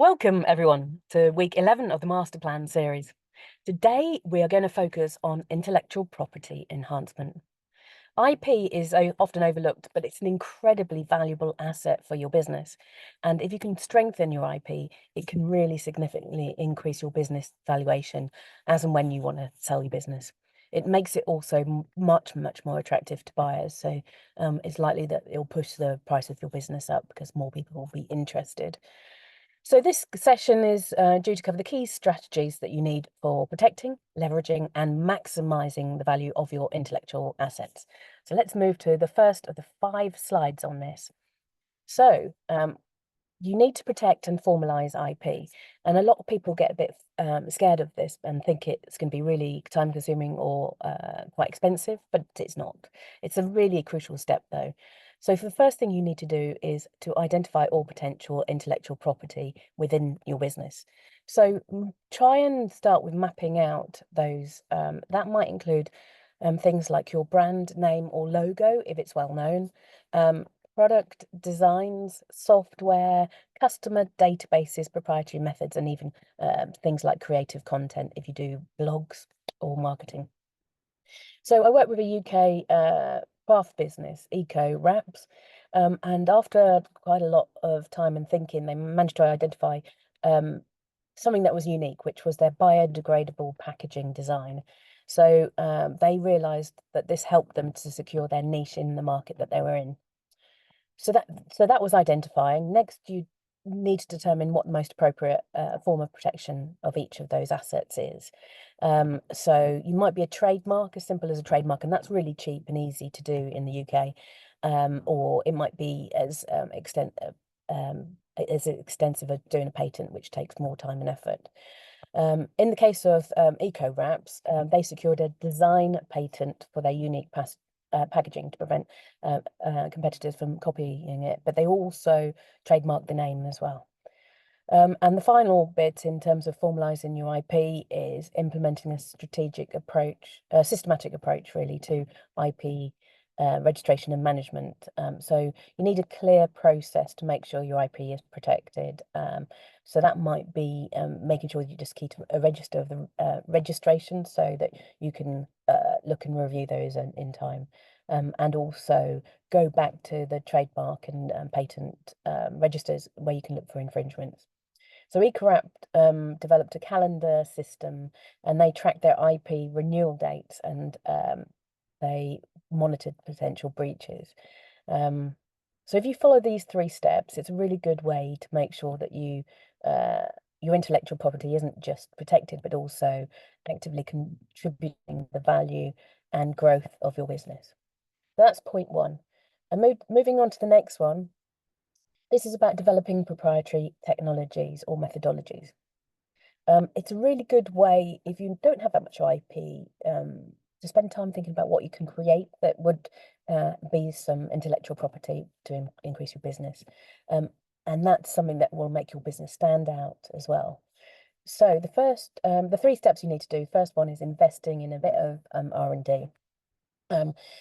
Welcome, everyone, to week 11 of the Master Plan series. Today, we are going to focus on intellectual property enhancement. IP is often overlooked, but it's an incredibly valuable asset for your business. And if you can strengthen your IP, it can really significantly increase your business valuation as and when you want to sell your business. It makes it also much, much more attractive to buyers. So it's likely that it'll push the price of your business up because more people will be interested. So this session is due to cover the key strategies that you need for protecting, leveraging, and maximizing the value of your intellectual assets. So let's move to the first of the 5 slides on this. So you need to protect and formalize IP. And a lot of people get a bit scared of this and think it's going to be really time consuming or quite expensive, but it's not. It's a really crucial step though. So for the first thing you need to do is to identify all potential intellectual property within your business. So try and start with mapping out those. That might include things like your brand name or logo, if it's well known, product designs, software, customer databases, proprietary methods, and even things like creative content if you do blogs or marketing. So I work with a UK craft business, Eco Wraps, and after quite a lot of time and thinking, they managed to identify something that was unique, which was their biodegradable packaging design. So they realized that this helped them to secure their niche in the market that they were in. So that was identifying. Next, you need to determine what the most appropriate form of protection of each of those assets is. So you might be a trademark, as simple as a trademark, and that's really cheap and easy to do in the UK. Or it might be as extensive as doing a patent, which takes more time and effort. In the case of Eco Wraps, they secured a design patent for their unique packaging to prevent competitors from copying it, but they also trademarked the name as well. And the final bit in terms of formalizing your IP is implementing a strategic approach, a systematic approach really to IP registration and management. So you need a clear process to make sure your IP is protected. So that might be making sure you just keep a register of the registration so that you can look and review those in time. And also go back to the trademark and patent registers where you can look for infringements. So EcoWrap developed a calendar system and they tracked their IP renewal dates and they monitored potential breaches. So if you follow these 3 steps, it's a really good way to make sure that your intellectual property isn't just protected, but also actively contributing the value and growth of your business. That's point 1. And moving on to the next one, this is about developing proprietary technologies or methodologies. It's a really good way, if you don't have that much IP, to spend time thinking about what you can create that would be some intellectual property to increase your business. And that's something that will make your business stand out as well. So the 3 steps you need to do, first one is investing in a bit of R&D.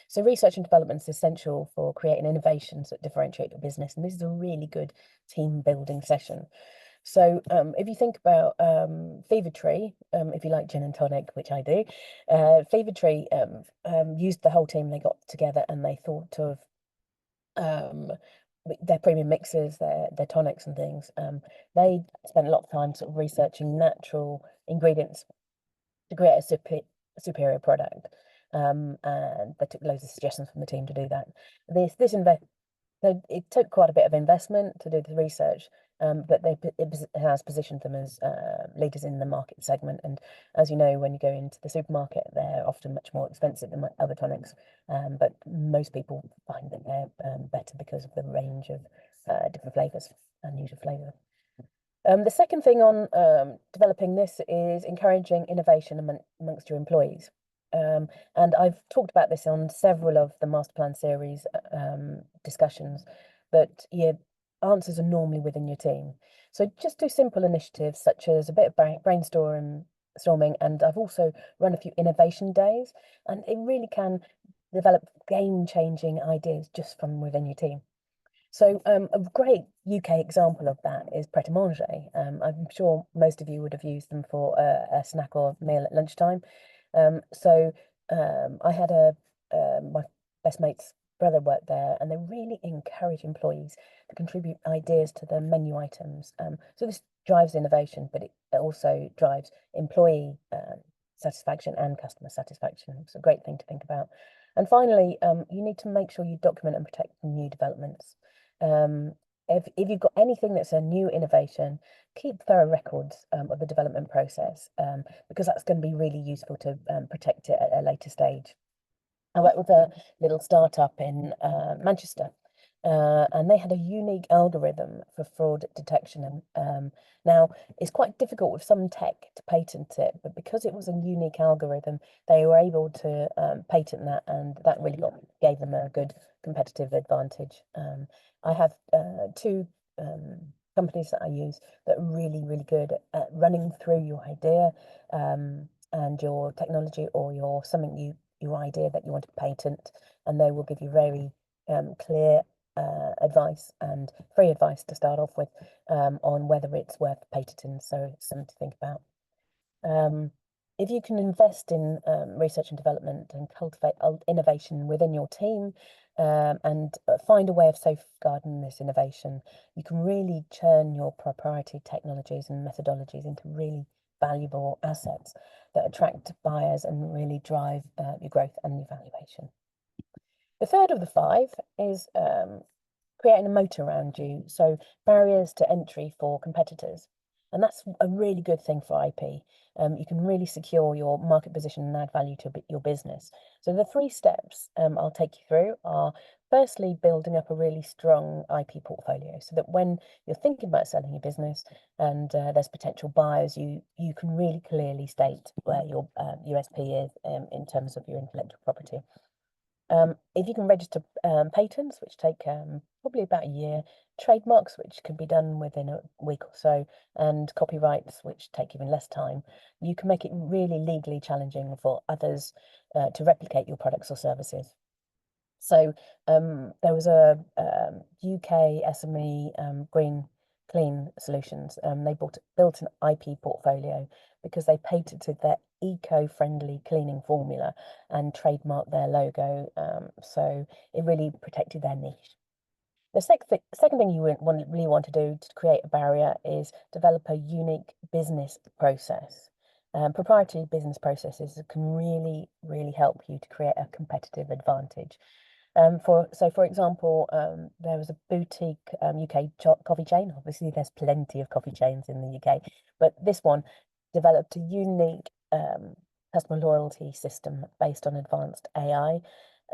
So research and development is essential for creating innovations that differentiate your business. And this is a really good team building session. So if you think about Fever Tree, if you like gin and tonic, which I do, Fever Tree used the whole team. They got together and they thought of their premium mixes, their tonics and things. They spent a lot of time sort of researching natural ingredients to create a superior product. And they took loads of suggestions from the team to do that. It took quite a bit of investment to do the research, but it has positioned them as leaders in the market segment. And as you know, when you go into the supermarket, they're often much more expensive than other tonics. But most people find that they're better because of the range of different flavors and usual flavor. The second thing on developing this is encouraging innovation amongst your employees. And I've talked about this on several of the master plan series discussions, that your answers are normally within your team. So just do simple initiatives such as a bit of brainstorming, and I've also run a few innovation days, and it really can develop game-changing ideas just from within your team. So a great UK example of that is Pret a Manger. I'm sure most of you would have used them for a snack or meal at lunchtime. I had my best mate's brother worked there, and they really encourage employees to contribute ideas to the menu items. So this drives innovation, but it also drives employee satisfaction and customer satisfaction. It's a great thing to think about. And finally, you need to make sure you document and protect new developments. Um, if you've got anything that's a new innovation, keep thorough records of the development process, because that's going to be really useful to protect it at a later stage. I worked with a little startup in Manchester, and they had a unique algorithm for fraud detection. And now it's quite difficult with some tech to patent it, but because it was a unique algorithm, they were able to patent that, and that really gave them a good competitive advantage. I have two companies that I use that are really, really good at running through your idea and your technology or your idea that you want to patent, and they will give you very clear advice and free advice to start off with on whether it's worth patenting. So it's something to think about. Um, if you can invest in research and development and cultivate innovation within your team and find a way of safeguarding this innovation, you can really turn your proprietary technologies and methodologies into really valuable assets that attract buyers and really drive your growth and your valuation. The third of the five is creating a moat around you, so barriers to entry for competitors. And that's a really good thing for IP. You can really secure your market position and add value to your business. So the three steps I'll take you through are firstly, building up a really strong IP portfolio so that when you're thinking about selling your business and there's potential buyers, you can really clearly state where your USP is in terms of your intellectual property. If you can register patents, which take probably about a year, trademarks, which can be done within a week or so, and copyrights, which take even less time, you can make it really legally challenging for others to replicate your products or services. So there was a UK SME Green Clean Solutions. They built an IP portfolio because they patented their eco-friendly cleaning formula and trademarked their logo. So it really protected their niche. The second thing you really want to do to create a barrier is develop a unique business process. Proprietary business processes can really, really help you to create a competitive advantage. For example, there was a boutique UK coffee chain. Obviously, there's plenty of coffee chains in the UK, but this one developed a unique customer loyalty system based on advanced AI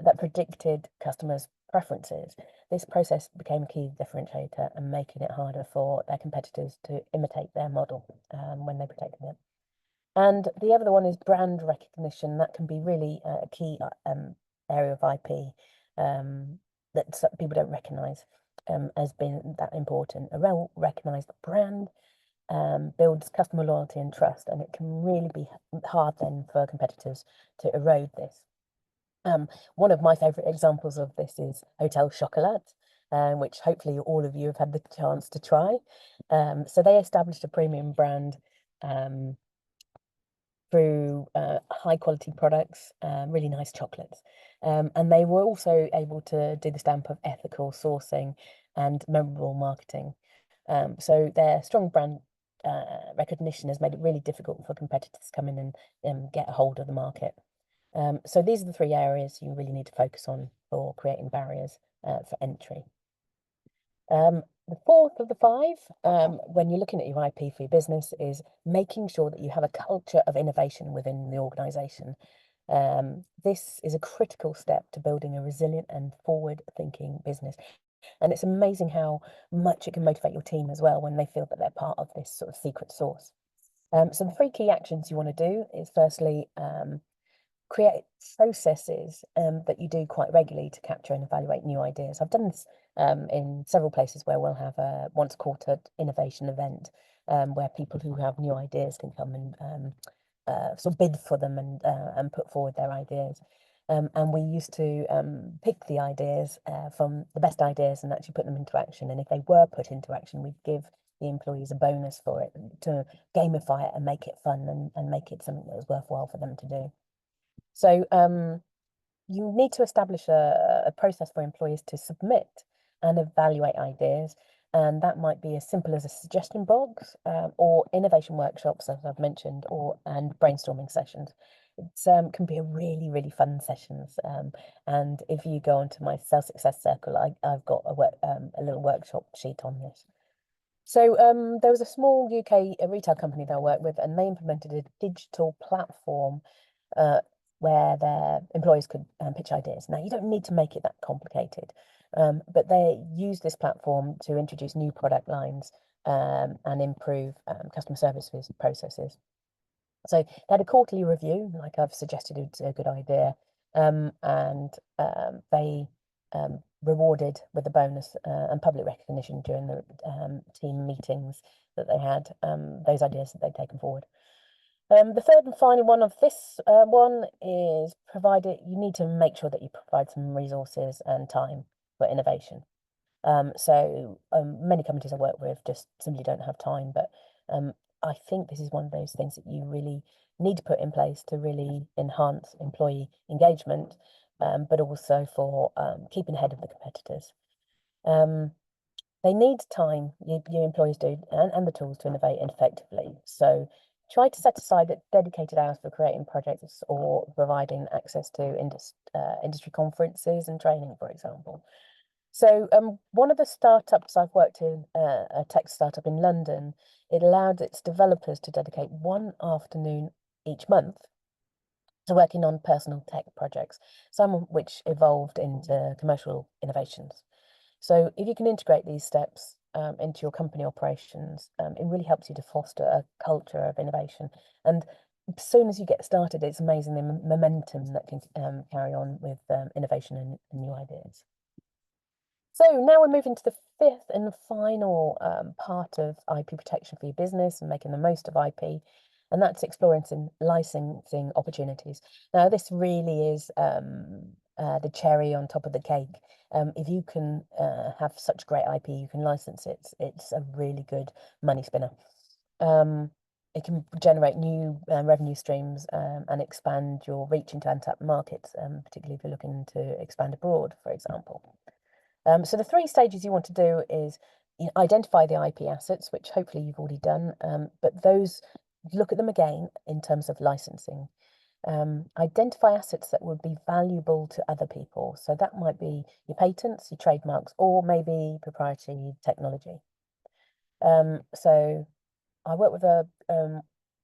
that predicted customers' preferences. This process became a key differentiator and making it harder for their competitors to imitate their model when they protected it. And the other one is brand recognition. That can be really a key area of IP that people don't recognize as being that important. A well-recognized brand builds customer loyalty and trust, and it can really be hard then for competitors to erode this. One of my favorite examples of this is Hotel Chocolat, which hopefully all of you have had the chance to try. So they established a premium brand through high quality products, really nice chocolates. And they were also able to do the stamp of ethical sourcing and memorable marketing. So their strong brand recognition has made it really difficult for competitors to come in and get a hold of the market. So these are the three areas you really need to focus on for creating barriers for entry. The fourth of the five, when you're looking at your IP for your business, is making sure that you have a culture of innovation within the organization. This is a critical step to building a resilient and forward-thinking business. And it's amazing how much it can motivate your team as well when they feel that they're part of this sort of secret sauce. So the three key actions you want to do is firstly, create processes that you do quite regularly to capture and evaluate new ideas. I've done this in several places where we'll have a once quarter innovation event where people who have new ideas can come and sort of bid for them and put forward their ideas. And we used to pick the ideas from the best ideas and actually put them into action. And if they were put into action, we'd give the employees a bonus for it to gamify it and make it fun and make it something that was worthwhile for them to do. So you need to establish a process for employees to submit and evaluate ideas. And that might be as simple as a suggestion box or innovation workshops, as I've mentioned, and brainstorming sessions. It can be a really, really fun sessions. And if you go onto my Self Success Circle, I've got a little workshop sheet on this. So there was a small UK retail company that I worked with, and they implemented a digital platform uh, where their employees could pitch ideas. Now, you don't need to make it that complicated, but they use this platform to introduce new product lines and improve customer service processes. So they had a quarterly review, like I've suggested, it's a good idea, and they rewarded with a bonus and public recognition during the team meetings that they had, those ideas that they'd taken forward. The third and final one of this one is you need to make sure that you provide some resources and time for innovation. Many companies I work with just simply don't have time, but I think this is one of those things that you really need to put in place to really enhance employee engagement, but also for keeping ahead of the competitors. They need time, your employees do, and the tools to innovate effectively. So try to set aside dedicated hours for creating projects or providing access to industry conferences and training, for example. So one of the startups I've worked in, a tech startup in London, it allowed its developers to dedicate one afternoon each month to working on personal tech projects, some of which evolved into commercial innovations. So if you can integrate these steps into your company operations, it really helps you to foster a culture of innovation. And as soon as you get started, it's amazing the momentum that can carry on with innovation and new ideas. So now we're moving to the fifth and final part of IP protection for your business and making the most of IP, and that's exploring some licensing opportunities. Now, this really is the cherry on top of the cake. If you can have such great IP, you can license it. It's a really good money spinner. It can generate new revenue streams and expand your reach into untapped markets, particularly if you're looking to expand abroad, for example. So the three stages you want to do is identify the IP assets, which hopefully you've already done, but those, look at them again in terms of licensing. Identify assets that would be valuable to other people. So that might be your patents, your trademarks, or maybe proprietary technology. So I worked with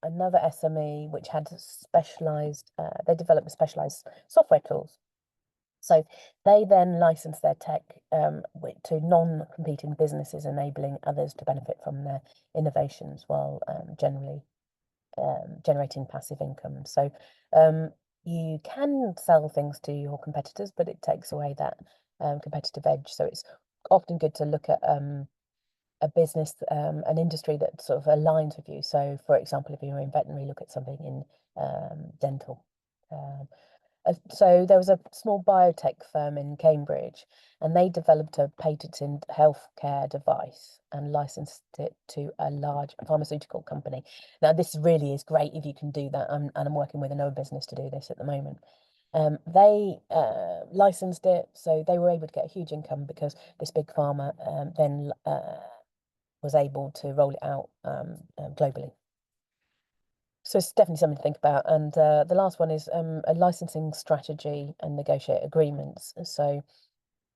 another SME which had specialized, they developed specialized software tools. So they then license their tech to non-competing businesses, enabling others to benefit from their innovations while generally generating passive income. So you can sell things to your competitors, but it takes away that competitive edge. So it's often good to look at a business, an industry that sort of aligns with you. So, for example, if you're in veterinary, look at something in dental. So there was a small biotech firm in Cambridge, and they developed a patented healthcare device and licensed it to a large pharmaceutical company. Now, this really is great if you can do that, and I'm working with another business to do this at the moment. They licensed it, so they were able to get a huge income because this big pharma then was able to roll it out globally. So it's definitely something to think about. And the last one is a licensing strategy and negotiate agreements. So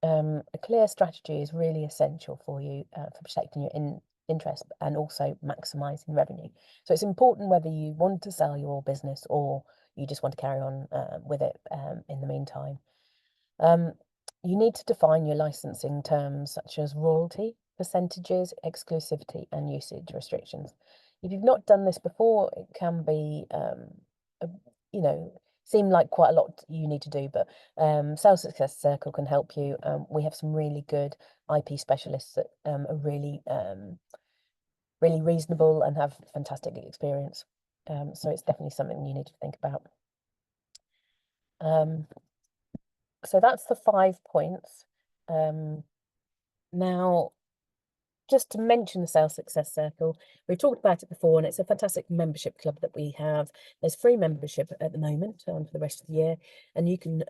a clear strategy is really essential for you for protecting your interest and also maximizing revenue. So it's important whether you want to sell your business or you just want to carry on with it in the meantime. You need to define your licensing terms such as royalty, percentages, exclusivity, and usage restrictions. If you've not done this before, it can be, you know, seem like quite a lot you need to do, but Sales Success Circle can help you. We have some really good IP specialists that are really, really reasonable and have fantastic experience. So it's definitely something you need to think about. So that's the 5 points. Now, just to mention the Sales Success Circle, we've talked about it before, and it's a fantastic membership club that we have. There's free membership at the moment for the rest of the year, and you can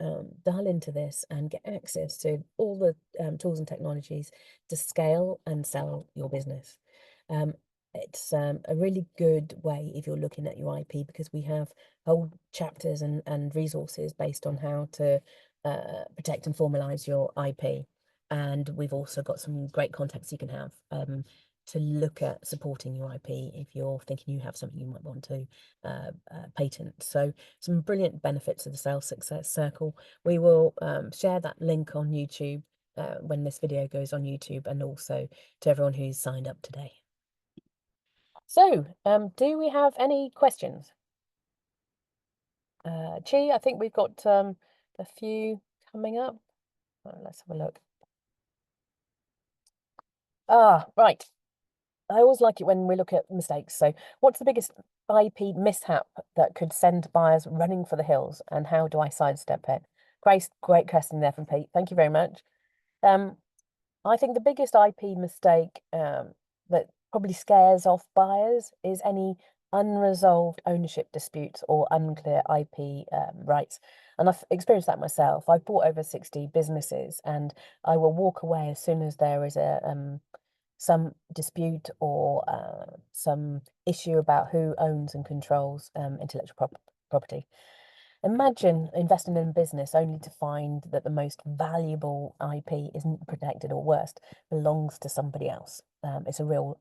dial into this and get access to all the tools and technologies to scale and sell your business. It's a really good way if you're looking at your IP, because we have whole chapters and resources based on how to protect and formalize your IP. And we've also got some great contacts you can have to look at supporting your IP if you're thinking you have something you might want to patent. So some brilliant benefits of the Sales Success Circle. We will share that link on YouTube when this video goes on YouTube, and also to everyone who's signed up today. So, do we have any questions? Chi, I think we've got a few coming up. Let's have a look. Right. I always like it when we look at mistakes. So, what's the biggest IP mishap that could send buyers running for the hills, and how do I sidestep it? Great question there from Pete. Thank you very much. I think the biggest IP mistake that probably scares off buyers is any unresolved ownership disputes or unclear IP rights. And I've experienced that myself. I've bought over 60 businesses, and I will walk away as soon as there is a some dispute or some issue about who owns and controls intellectual property. Imagine investing in a business only to find that the most valuable IP isn't protected, or worst, belongs to somebody else. It's a real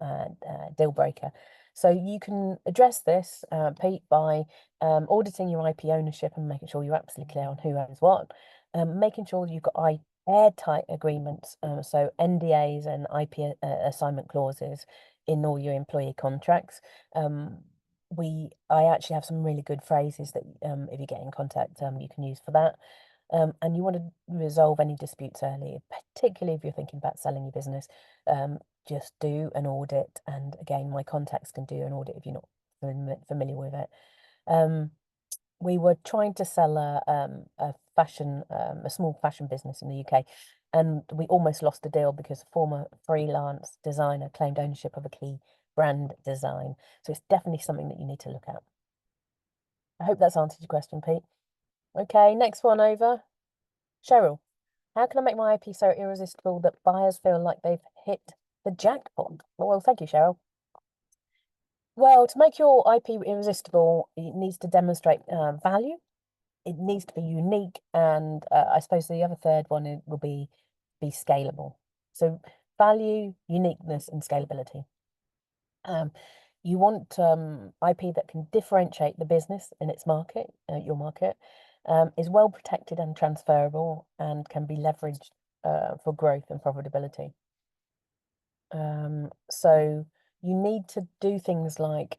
deal breaker. So you can address this, Pete, by auditing your IP ownership and making sure you're absolutely clear on who owns what, making sure you've got airtight agreements, so NDAs and IP assignment clauses in all your employee contracts. I actually have some really good phrases that if you get in contact, you can use for that. And you want to resolve any disputes early, particularly if you're thinking about selling your business. Just do an audit, and again, my contacts can do an audit if you're not familiar with it. We were trying to sell a small fashion business in the UK, and we almost lost a deal because a former freelance designer claimed ownership of a key brand design. So it's definitely something that you need to look at. I hope that's answered your question, Pete. Okay, next one over. Cheryl, how can I make my IP so irresistible that buyers feel like they've hit the jackpot? Well, thank you, Cheryl. Well, to make your IP irresistible, it needs to demonstrate value. It needs to be unique, and I suppose the other third one will be scalable. So value, uniqueness, and scalability. You want IP that can differentiate the business in its market, your market, is well protected and transferable, and can be leveraged for growth and profitability. So you need to do things like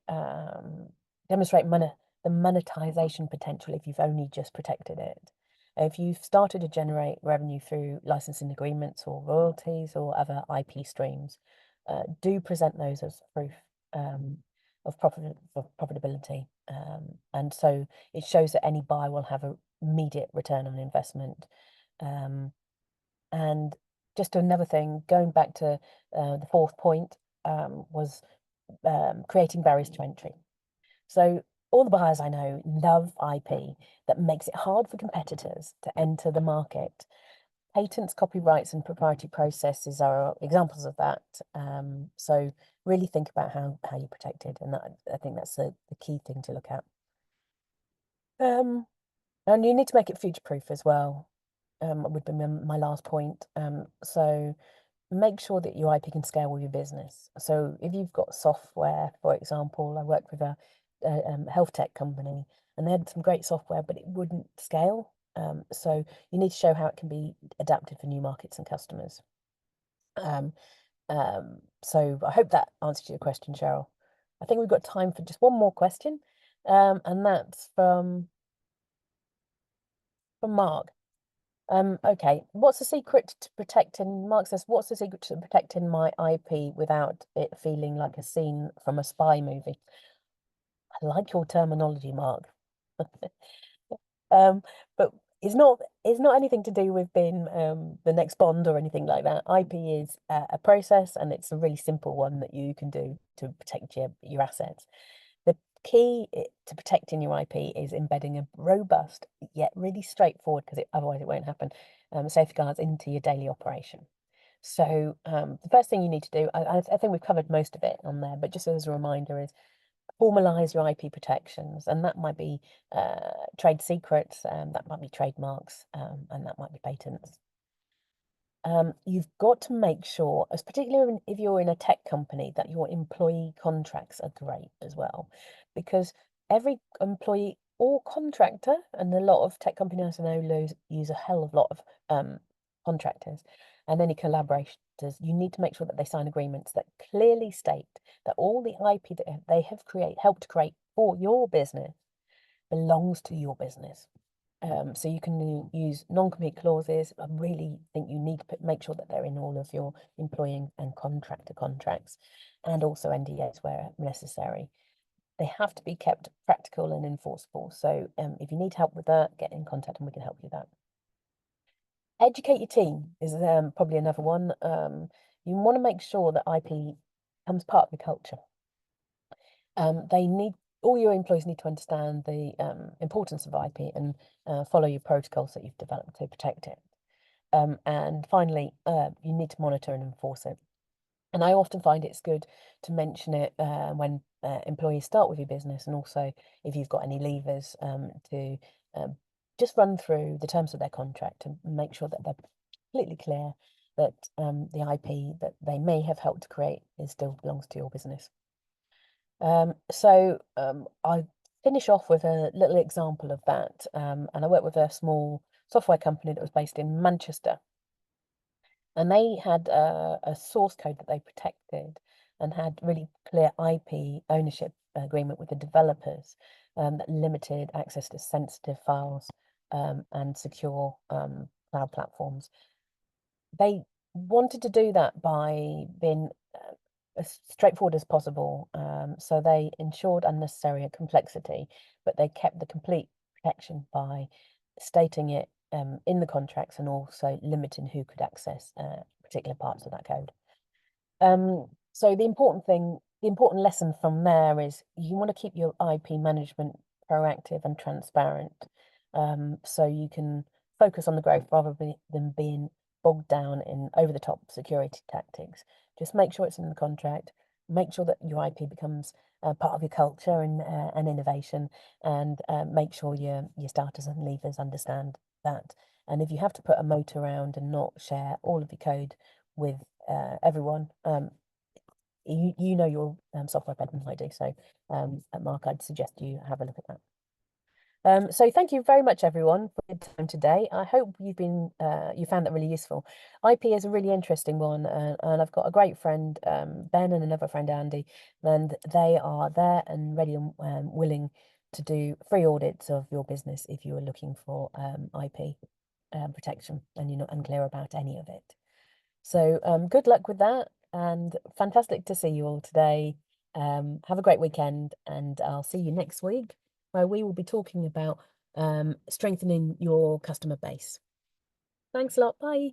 demonstrate the monetization potential if you've only just protected it. If you've started to generate revenue through licensing agreements or royalties or other IP streams, do present those as proof of profitability. And so it shows that any buyer will have an immediate return on investment. And just another thing, going back to the fourth point, was creating barriers to entry. So all the buyers I know love IP that makes it hard for competitors to enter the market. Patents, copyrights, and proprietary processes are examples of that. So really think about how you protect it, and I think that's the key thing to look at. And you need to make it future-proof as well. Would be my last point. So make sure that your IP can scale with your business. So if you've got software, for example, I worked with a health tech company, and they had some great software, but it wouldn't scale. So you need to show how it can be adapted for new markets and customers. So I hope that answers your question, Cheryl. I think we've got time for just one more question, and that's from Mark. Okay. What's the secret to protecting, Mark says, what's the secret to protecting my IP without it feeling like a scene from a spy movie? I like your terminology, Mark. But It's not anything to do with being the next Bond or anything like that. IP is a process, and it's a really simple one that you can do to protect your assets. The key to protecting your IP is embedding a robust yet really straightforward, because otherwise it won't happen, safeguards into your daily operation. So the first thing you need to do, I think we've covered most of it on there, but just as a reminder, is formalize your IP protections, and that might be trade secrets, that might be trademarks, and that might be patents. You've got to make sure, as particularly if you're in a tech company, that your employee contracts are great as well, because every employee or contractor, and a lot of tech companies I know use a hell of a lot of contractors and any collaborators. You need to make sure that they sign agreements that clearly state that all the IP that they have helped create for your business belongs to your business. So you can use non-compete clauses. I really think you need to make sure that they're in all of your employee and contractor contracts, and also NDAs where necessary. They have to be kept practical and enforceable. So if you need help with that, get in contact and we can help you with that. Educate your team is probably another one. You want to make sure that IP becomes part of your culture. All your employees need to understand the importance of IP and follow your protocols that you've developed to protect it. And finally, you need to monitor and enforce it. And I often find it's good to mention it when employees start with your business, and also if you've got any leavers, to just run through the terms of their contract and make sure that they're completely clear that the IP that they may have helped to create still belongs to your business. I finish off with a little example of that. And I work with a small software company that was based in Manchester. And they had a source code that they protected and had really clear IP ownership agreement with the developers, that limited access to sensitive files, and secure cloud platforms. They wanted to do that by being as straightforward as possible. So they ensured unnecessary complexity, but they kept the complete protection by stating it in the contracts, and also limiting who could access particular parts of that code. So the important lesson from there is you want to keep your IP management proactive and transparent, so you can focus on the growth rather than being bogged down in over-the-top security tactics. Just make sure it's in the contract. Make sure that your IP becomes part of your culture and innovation, and make sure your starters and leavers understand that. And if you have to put a moat around and not share all of your code with everyone, you know your software better than I do. So, Mark, I'd suggest you have a look at that. So thank you very much, everyone, for your time today. I hope you found that really useful. IP is a really interesting one, and I've got a great friend, Ben, and another friend, Andy, and they are there and ready and willing to do free audits of your business if you are looking for IP protection and you're not unclear about any of it. So good luck with that, and fantastic to see you all today. Have a great weekend, and I'll see you next week, where we will be talking about strengthening your customer base. Thanks a lot. Bye.